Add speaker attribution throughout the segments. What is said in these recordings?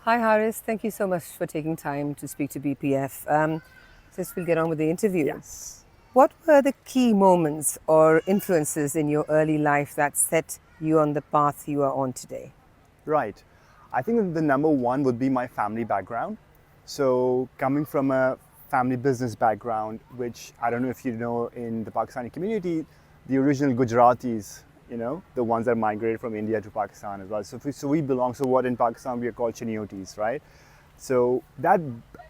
Speaker 1: Hi, Haris. Thank you so much for taking time to speak to BPF. Just we'll get on with the interview.
Speaker 2: Yes.
Speaker 1: What were the key moments or influences in your early life that set you on the path you are on today?
Speaker 2: Right. I think that the number one would be my family background. So, coming from a family business background, which I don't know if you know in the Pakistani community, the original Gujaratis, the ones that migrated from India to Pakistan as well. So we belong, so what in Pakistan we are called Chiniotis, right? So, that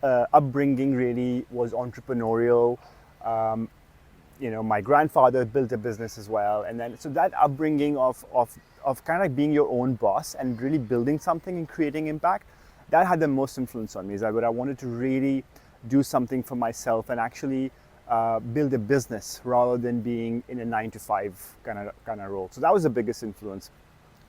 Speaker 2: upbringing really was entrepreneurial. Um, my grandfather built a business as well, and then so that upbringing of kind of like being your own boss and really building something and creating impact, that had the most influence on me. Is that what I wanted to really do something for myself and actually build a business rather than being in a 9 to 5 kind of role. So that was the biggest influence.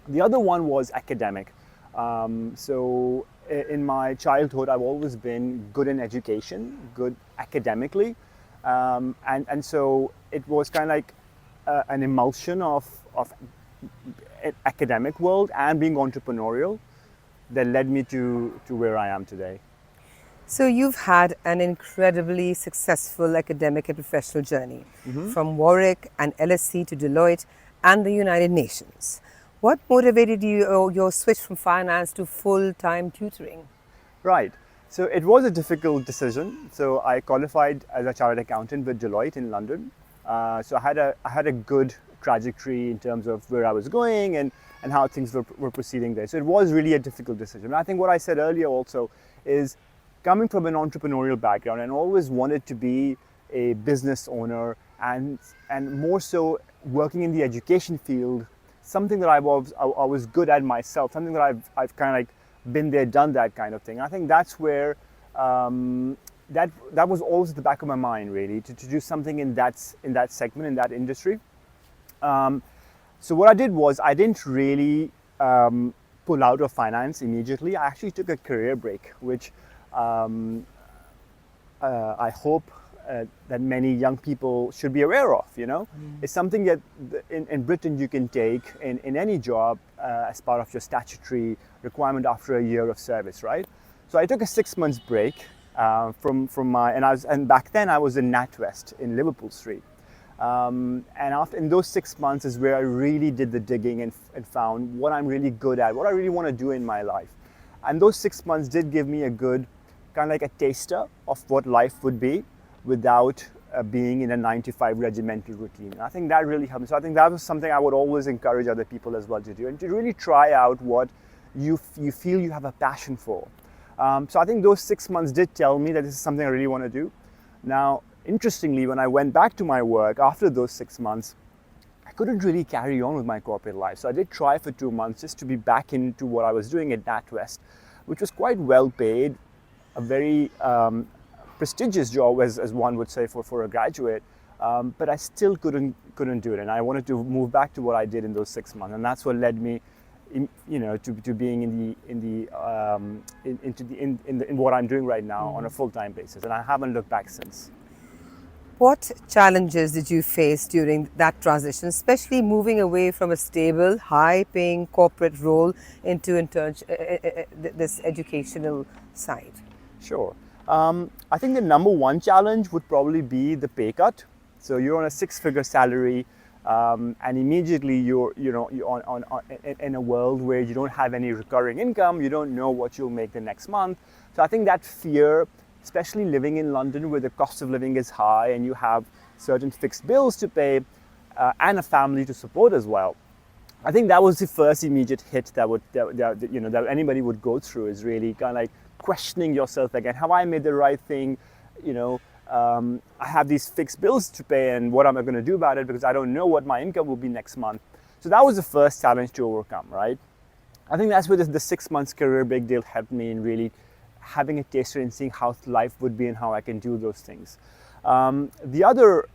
Speaker 2: The other one was academic. In my childhood, I've always been good in education, good academically. And so it was kind of like an emulsion of academic world and being entrepreneurial that led me to where I am today.
Speaker 1: So, you've had an incredibly successful academic and professional journey from Warwick and LSE to Deloitte and the United Nations. What motivated you or your switch from finance to full-time tutoring?
Speaker 2: Right. So it was a difficult decision. So I qualified as a chartered accountant with Deloitte in London. So I had a good trajectory in terms of where I was going and how things were proceeding there. So it was really a difficult decision. And I think what I said earlier also is coming from an entrepreneurial background and always wanted to be a business owner and more so working in the education field, something that I was good at myself, something that I've kind of like been there, done that kind of thing. I think that's where that was always at the back of my mind, really, to do something in that segment, in that industry. So what I did was I didn't really pull out of finance immediately. I actually took a career break, which I hope that many young people should be aware of. It's something that in Britain you can take in any job as part of your statutory requirement after a year of service, right? So I took a 6 months break from my and back then I was in NatWest in Liverpool Street, and in those 6 months is where I really did the digging and found what I'm really good at, what I really want to do in my life, and those 6 months did give me a good kind of like a taster of what life would be without being in a 9 to 5 regimental routine. And I think that really helped me. So I think that was something I would always encourage other people as well to do, and to really try out what you feel you have a passion for. So I think those 6 months did tell me that this is something I really want to do. Now, interestingly, when I went back to my work after those 6 months, I couldn't really carry on with my corporate life. So I did try for 2 months just to be back into what I was doing at NatWest, which was quite well paid, a very prestigious job, as one would say for a graduate, but I still couldn't do it, and I wanted to move back to what I did in those 6 months, and that's what led me, to being in what I'm doing right now on a full-time basis, and I haven't looked back since.
Speaker 1: What challenges did you face during that transition, especially moving away from a stable, high-paying corporate role into this educational side?
Speaker 2: Sure. I think the number one challenge would probably be the pay cut. So you're on a 6-figure salary, and immediately you're in a world where you don't have any recurring income. You don't know what you'll make the next month. So I think that fear, especially living in London where the cost of living is high and you have certain fixed bills to pay and a family to support as well. I think that was the first immediate hit that anybody would go through, is really kind of like questioning yourself again. Have I made the right thing? I have these fixed bills to pay, and what am I going to do about it, because I don't know what my income will be next month. So that was the first challenge to overcome, right? I think that's where the 6 months career break deal helped me in really having a taster and seeing how life would be and how I can do those things. The other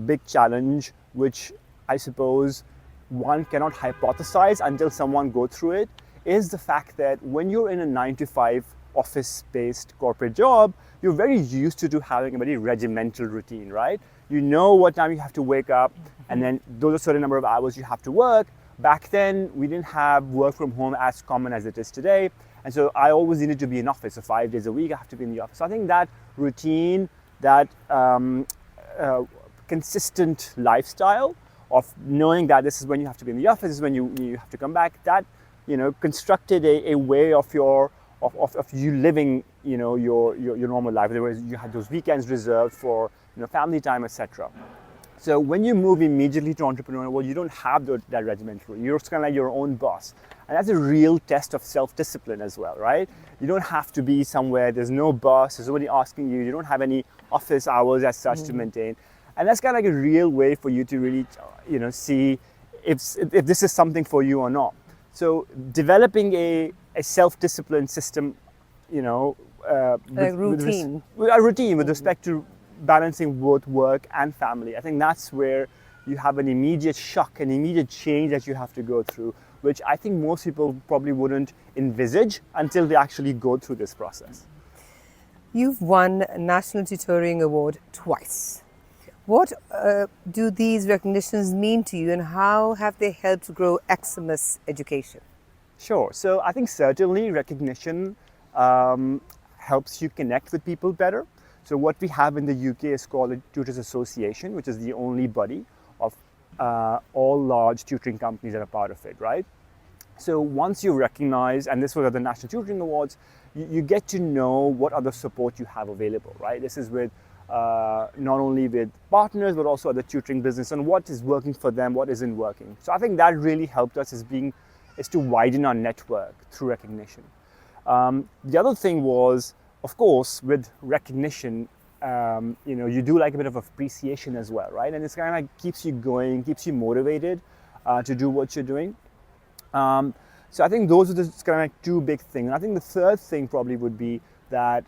Speaker 2: big challenge, which I suppose one cannot hypothesize until someone go through it, is the fact that when you're in a 9 to 5 office-based corporate job, you're very used to having a very regimental routine, right? You know what time you have to wake up, and then those are a certain number of hours you have to work. Back then, we didn't have work from home as common as it is today. And so I always needed to be in office. So 5 days a week, I have to be in the office. So I think that routine, that consistent lifestyle of knowing that this is when you have to be in the office, this is when you have to come back, that, constructed a way of you living, your normal life. Otherwise, you had those weekends reserved for, family time, etc. So when you move immediately to entrepreneurial world, you don't have that regimental. You're kind of like your own boss. And that's a real test of self-discipline as well, right? You don't have to be somewhere, there's no boss, there's nobody asking you, you don't have any office hours as such to maintain. And that's kind of like a real way for you to really, see if this is something for you or not. So developing a self-discipline system,
Speaker 1: like routine.
Speaker 2: A routine with respect to balancing both work and family. I think that's where you have an immediate shock, an immediate change that you have to go through, which I think most people probably wouldn't envisage until they actually go through this process.
Speaker 1: You've won a National Tutoring Award twice. What do these recognitions mean to you, and how have they helped grow Eximus Education?
Speaker 2: Sure. So I think certainly recognition helps you connect with people better. So what we have in the UK is called a Tutors Association, which is the only body of all large tutoring companies that are part of it, right? So once you recognize, and this was at the National Tutoring Awards, you get to know what other support you have available, right? This is with not only with partners, but also other tutoring business and what is working for them, what isn't working. So I think that really helped us is to widen our network through recognition. The other thing was, of course, with recognition, you do like a bit of appreciation as well, right? And it's kind of like keeps you going, keeps you motivated to do what you're doing. So I think those are the kind of like two big things. And I think the third thing probably would be that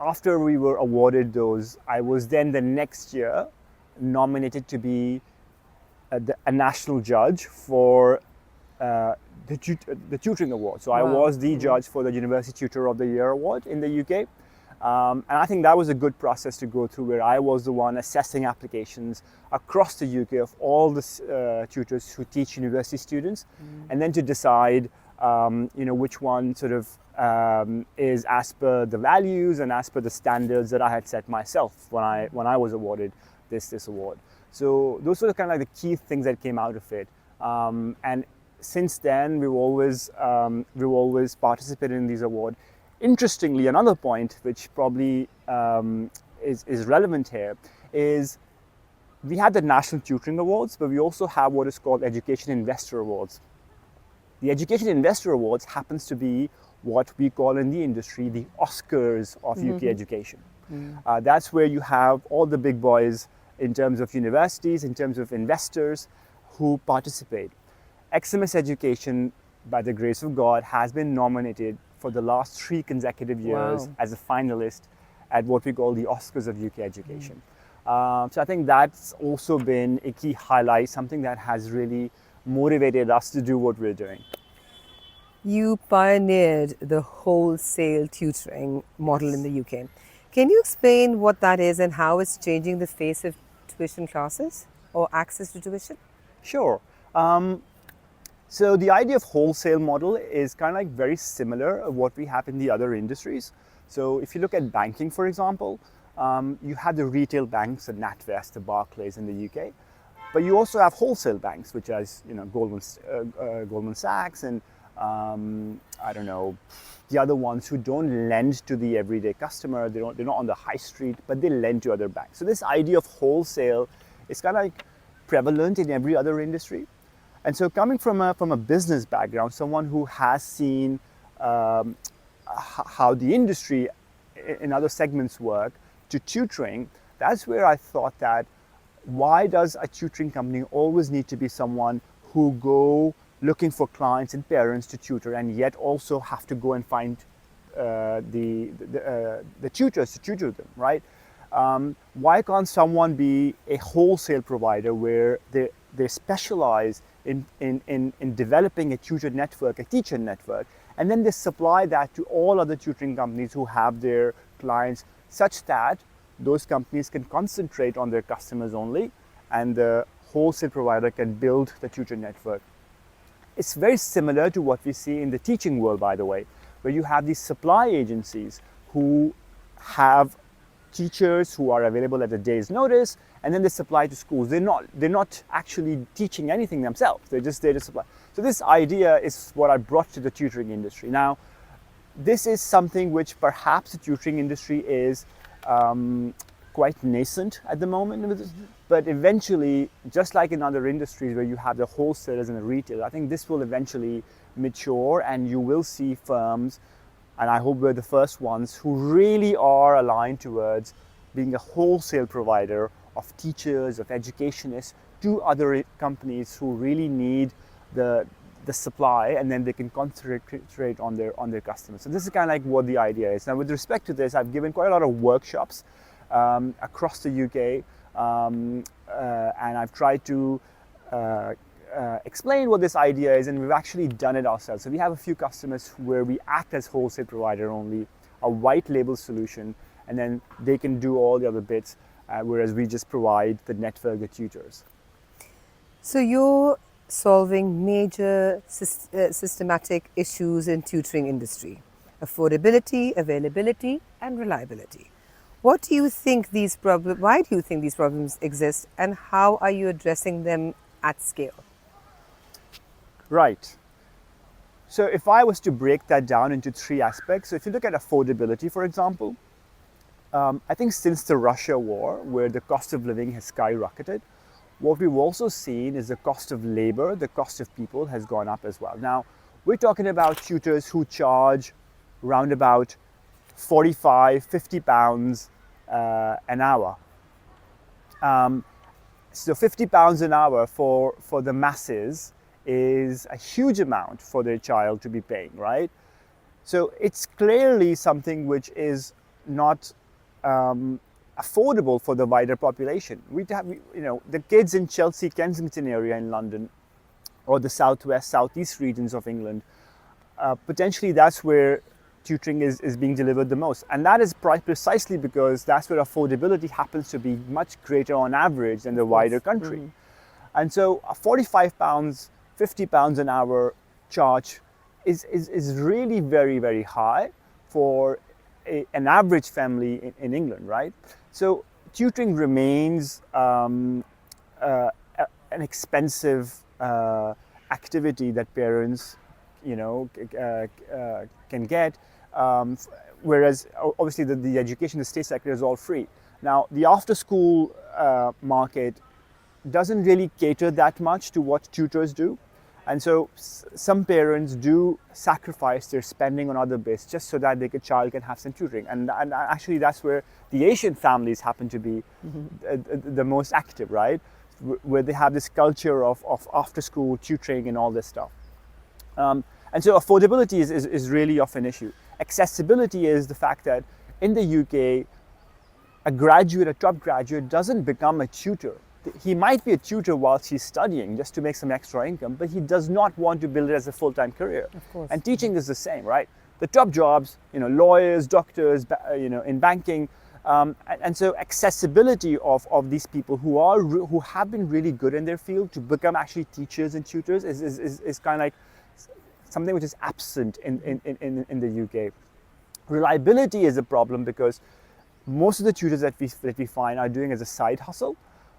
Speaker 2: after we were awarded those, I was then the next year nominated to be a national judge for the Tutoring Award. So wow. I was the judge for the University Tutor of the Year Award in the UK. And I think that was a good process to go through, where I was the one assessing applications across the UK of all the tutors who teach university students, and then to decide which one sort of is as per the values and as per the standards that I had set myself when I was awarded this award. So those were kind of like the key things that came out of it. And since then, we've always participated in these awards. Interestingly, another point which probably is relevant here is we had the National Tutoring Awards, but we also have what is called Education Investor Awards. The Education Investor Awards happens to be what we call in the industry the Oscars of UK education. That's where you have all the big boys in terms of universities, in terms of investors who participate. Eximus Education, by the grace of God, has been nominated for the last 3 consecutive years as a finalist at what we call the Oscars of UK education. So I think that's also been a key highlight, something that has really motivated us to do what we're doing.
Speaker 1: You pioneered the wholesale tutoring model in the UK. Can you explain what that is and how it's changing the face of tuition classes or access to tuition?
Speaker 2: Sure. So the idea of wholesale model is kind of like very similar to what we have in the other industries. So if you look at banking, for example, you have the retail banks, the NatWest, the Barclays in the UK, but you also have wholesale banks, which is Goldman Sachs and I don't know, the other ones who don't lend to the everyday customer. They're not on the high street, but they lend to other banks. So this idea of wholesale is kind of like prevalent in every other industry. And so coming from a business background, someone who has seen how the industry in other segments work to tutoring, that's where I thought that why does a tutoring company always need to be someone who go looking for clients and parents to tutor and yet also have to go and find the tutors to tutor them, right? Why can't someone be a wholesale provider where they specialize in developing a tutor network, a teacher network, and then they supply that to all other tutoring companies who have their clients, such that those companies can concentrate on their customers only and the wholesale provider can build the tutor network. It's very similar to what we see in the teaching world, by the way, where you have these supply agencies who have teachers who are available at a day's notice, and then they supply to schools. They're not actually teaching anything themselves. They're just there to supply. So this idea is what I brought to the tutoring industry. Now, this is something which perhaps the tutoring industry is quite nascent at the moment, but eventually, just like in other industries where you have the wholesalers and the retailers, I think this will eventually mature, and you will see firms, and I hope we're the first ones, who really are aligned towards being a wholesale provider of teachers, of educationists to other companies who really need the supply, and then they can concentrate on their customers. So this is kind of like what the idea is. Now, with respect to this, I've given quite a lot of workshops across the UK, and I've tried to explain what this idea is, and we've actually done it ourselves. So we have a few customers where we act as wholesale provider only, a white label solution, and then they can do all the other bits, whereas we just provide the network, the tutors.
Speaker 1: So you're solving major systematic issues in tutoring industry: affordability, availability, and reliability. What do you think these problems? Why do you think these problems exist, and how are you addressing them at scale?
Speaker 2: Right. So if I was to break that down into three aspects, so if you look at affordability, for example, I think since the Russia war, where the cost of living has skyrocketed, what we've also seen is the cost of labor, the cost of people has gone up as well. Now, we're talking about tutors who charge around about 45, 50 pounds an hour. So 50 pounds an hour for the masses is a huge amount for their child to be paying, right? So it's clearly something which is not affordable for the wider population. We have, the kids in Chelsea, Kensington area in London, or the southwest, southeast regions of England, potentially that's where tutoring is being delivered the most. And that is precisely because that's where affordability happens to be much greater on average than the wider country. Mm-hmm. And so a 45 pounds, 50 pounds an hour charge is really very, very high for an average family in England, right? So tutoring remains an expensive activity that parents, can get, whereas obviously the education, the state sector is all free. Now, the after-school market doesn't really cater that much to what tutors do. And so some parents do sacrifice their spending on other bits just so that their child can have some tutoring. And actually that's where the Asian families happen to be the most active, right? Where they have this culture of after-school tutoring and all this stuff. And so affordability is really of an issue. Accessibility is the fact that in the UK, a top graduate doesn't become a tutor. He might be a tutor whilst he's studying just to make some extra income, but he does not want to build it as a full-time career.
Speaker 1: Of course.
Speaker 2: And teaching is the same, right? The top jobs, lawyers, doctors, in banking, and so accessibility of these people who have been really good in their field to become actually teachers and tutors is kind of like something which is absent in the UK. Reliability is a problem because most of the tutors that we find are doing as a side hustle,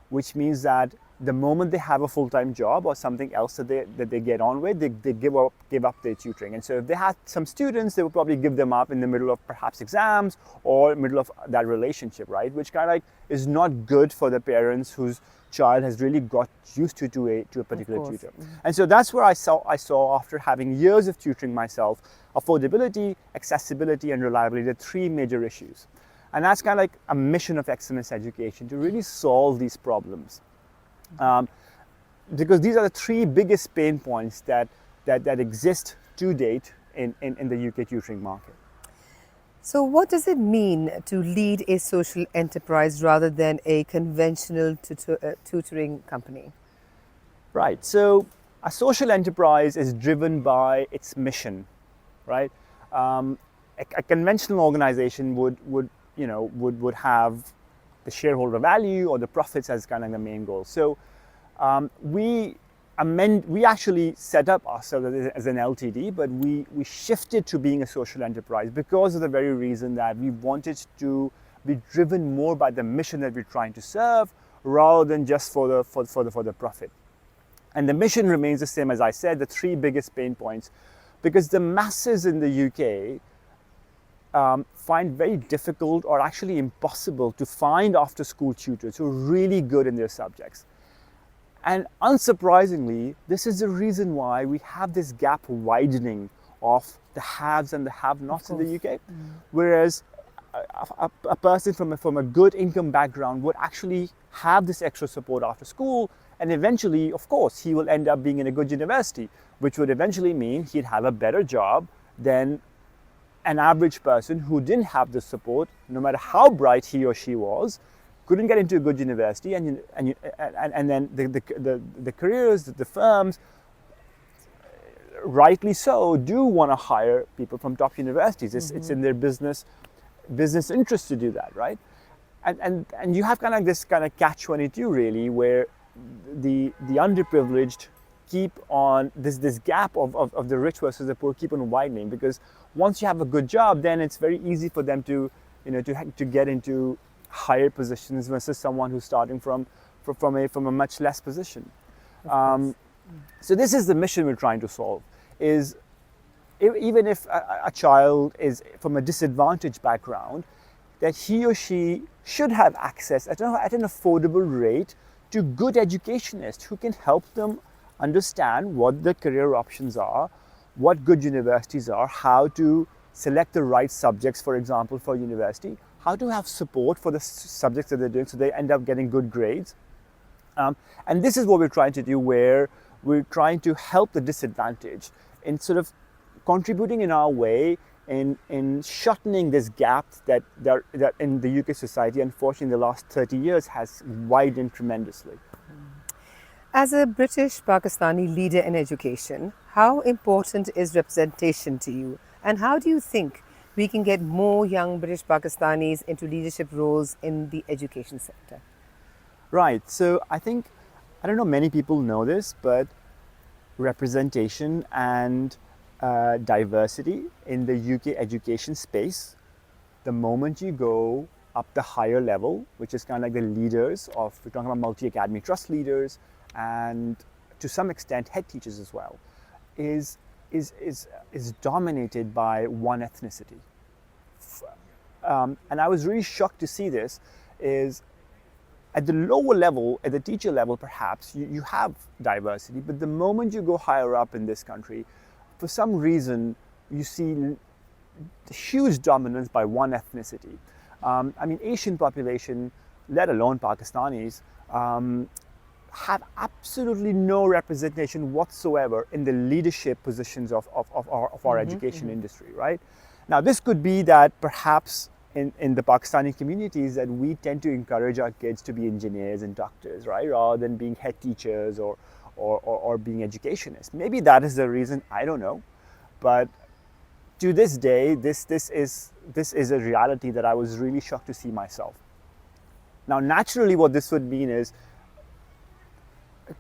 Speaker 2: which means that the moment they have a full-time job or something else that they get on with, they give up their tutoring. And so if they had some students, they would probably give them up in the middle of perhaps exams or middle of that relationship, right? Which kind of like is not good for the parents whose child has really got used to a particular tutor. Mm-hmm. And so that's where I saw after having years of tutoring myself, affordability, accessibility, and reliability, the three major issues. And that's kind of like a mission of Eximus Education, to really solve these problems. Because these are the three biggest pain points that exist to date in the UK tutoring market.
Speaker 1: So what does it mean to lead a social enterprise rather than a conventional tutoring company?
Speaker 2: Right, so a social enterprise is driven by its mission, right? A conventional organization would have the shareholder value or the profits as kind of the main goal. So we we actually set up ourselves as an LTD, but we shifted to being a social enterprise because of the very reason that we wanted to be driven more by the mission that we're trying to serve rather than just for the profit. And the mission remains the same, as I said, the three biggest pain points, because the masses in the UK find very difficult or actually impossible to find after-school tutors who are really good in their subjects. And unsurprisingly, this is the reason why we have this gap widening of the haves and the have-nots in the UK. Whereas a person from a good income background would actually have this extra support after school, and eventually, of course, he will end up being in a good university, which would eventually mean he'd have a better job than an average person who didn't have the support, no matter how bright he or she was, couldn't get into a good university, and then the careers, the firms, rightly so, do want to hire people from top universities. It's in their business interest to do that, right? And you have kind of this kind of catch-22 really, where the underprivileged keep on this gap of the rich versus the poor keep on widening, because once you have a good job, then it's very easy for them to get into higher positions versus someone who's starting from a much less position. So this is the mission we're trying to solve, is even if a child is from a disadvantaged background, that he or she should have access at an affordable rate to good educationists who can help them understand what the career options are, what good universities are, how to select the right subjects, for example, for university, how to have support for the subjects that they're doing so they end up getting good grades. And this is what we're trying to do, where we're trying to help the disadvantaged in sort of contributing in our way in shortening this gap that in the UK society, unfortunately, in the last 30 years has widened tremendously.
Speaker 1: As a British Pakistani leader in education, how important is representation to you? And how do you think we can get more young British Pakistanis into leadership roles in the education sector?
Speaker 2: Right. So I think, I don't know, many people know this, but representation and diversity in the UK education space, the moment you go up the higher level, which is kind of like the leaders of, we're talking about multi-academy trust leaders, and to some extent head teachers as well, is dominated by one ethnicity. And I was really shocked to see this, is at the lower level, at the teacher level perhaps, you have diversity, but the moment you go higher up in this country, for some reason you see huge dominance by one ethnicity. I mean, Asian population, let alone Pakistanis, have absolutely no representation whatsoever in the leadership positions of our education industry, right? Now, this could be that perhaps in the Pakistani communities that we tend to encourage our kids to be engineers and doctors, right? Rather than being head teachers or being educationists. Maybe that is the reason, I don't know. But to this day, this is a reality that I was really shocked to see myself. Now, naturally, what this would mean is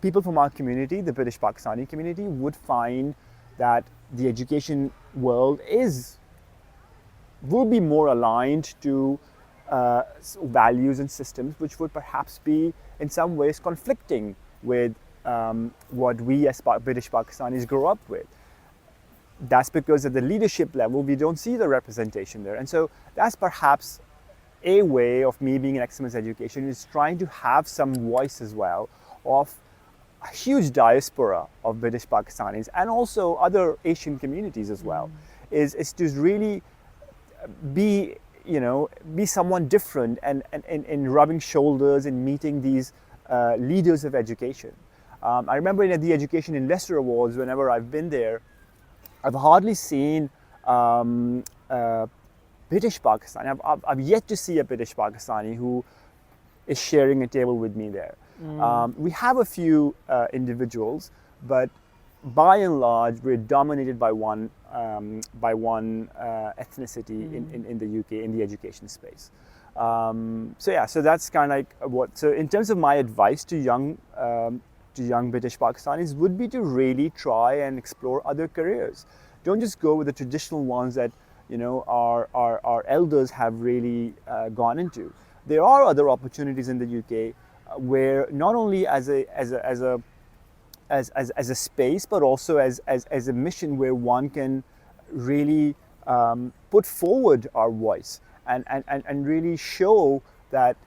Speaker 2: people from our community, the British Pakistani community, would find that the education world will be more aligned to values and systems which would perhaps be in some ways conflicting with what we as British Pakistanis grow up with. That's because at the leadership level, we don't see the representation there. And so that's perhaps a way of me being in Eximus Education, is trying to have some voice as well of a huge diaspora of British Pakistanis and also other Asian communities as well, is to really be someone different and rubbing shoulders and meeting these leaders of education. I remember in the Education Investor Awards, whenever I've been there, I've hardly seen British Pakistani. I've yet to see a British Pakistani who is sharing a table with me there. We have a few individuals, but by and large, we're dominated by one ethnicity in the UK in the education space. So that's kind of like what. So in terms of my advice to to young British Pakistanis would be to really try and explore other careers. Don't just go with the traditional ones that our elders have really gone into. There are other opportunities in the UK where not only as a space, but also as a mission where one can really put forward our voice and really show that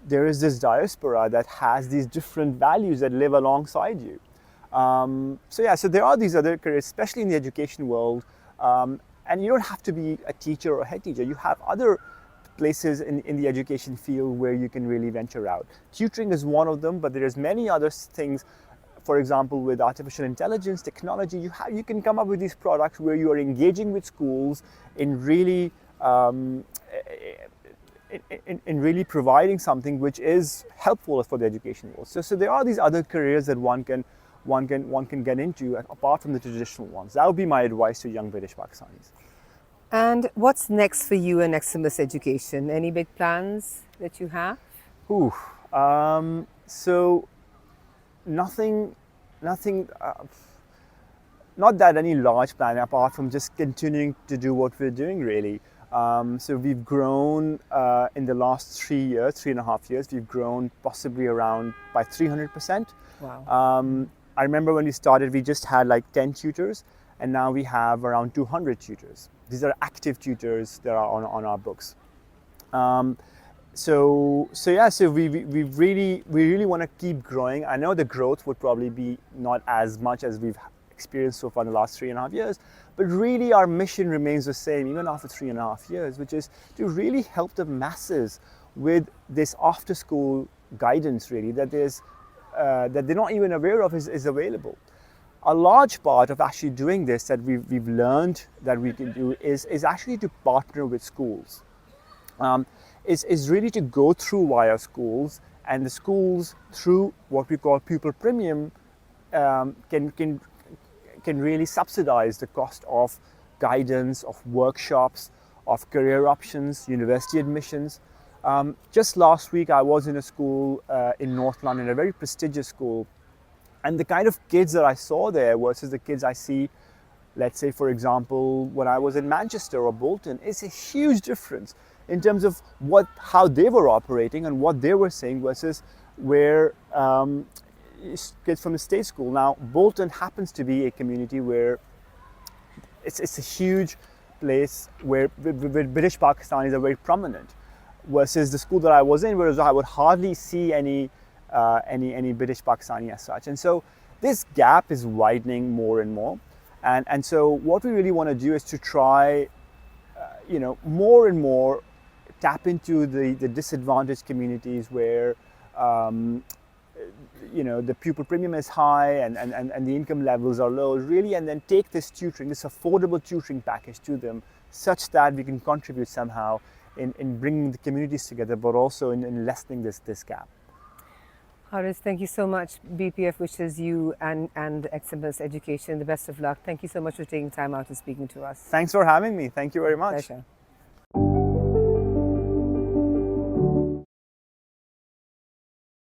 Speaker 2: there is this diaspora that has these different values that live alongside you. So there are these other careers, especially in the education world, and you don't have to be a teacher or a head teacher. You have other places in the education field where you can really venture out. Tutoring is one of them, but there's many other things. For example, with artificial intelligence, technology, you can come up with these products where you are engaging with schools in really in really providing something which is helpful for the education world. So there are these other careers that one can get into apart from the traditional ones. That would be my advice to young British Pakistanis.
Speaker 1: And what's next for you in Eximus Education? Any big plans that you have?
Speaker 2: So nothing, not that any large plan apart from just continuing to do what we're doing really. So we've grown in the last 3.5 years, we've grown possibly around by 300%.
Speaker 1: Wow.
Speaker 2: I remember when we started, we just had like 10 tutors, and now we have around 200 tutors. These are active tutors that are on our books. So we really want to keep growing. I know the growth would probably be not as much as we've experienced so far in the last 3.5 years, but really our mission remains the same even after 3.5 years, which is to really help the masses with this after school guidance really that they're not even aware of is available. A large part of actually doing this that we've learned that we can do is actually to partner with schools. Is really to go through via schools, and the schools through what we call pupil premium can really subsidize the cost of guidance, of workshops, of career options, university admissions. Just last week I was in a school in North London, a very prestigious school, and the kind of kids that I saw there versus the kids I see, let's say for example, when I was in Manchester or Bolton, is a huge difference in terms of how they were operating and what they were saying versus where kids from the state school. Now, Bolton happens to be a community where it's a huge place where British Pakistanis are very prominent, versus the school that I was in, whereas I would hardly see any British Pakistani as such. And so this gap is widening more and more. And so what we really want to do is to try, more and more tap into the disadvantaged communities where the pupil premium is high and the income levels are low, really, and then take this tutoring, this affordable tutoring package to them, such that we can contribute somehow in bringing the communities together, but also in lessening this gap.
Speaker 1: Haris, thank you so much. BPF wishes you and Eximus Education the best of luck. Thank you so much for taking time out and speaking to us.
Speaker 2: Thanks for having me. Thank you very much.
Speaker 1: Pleasure.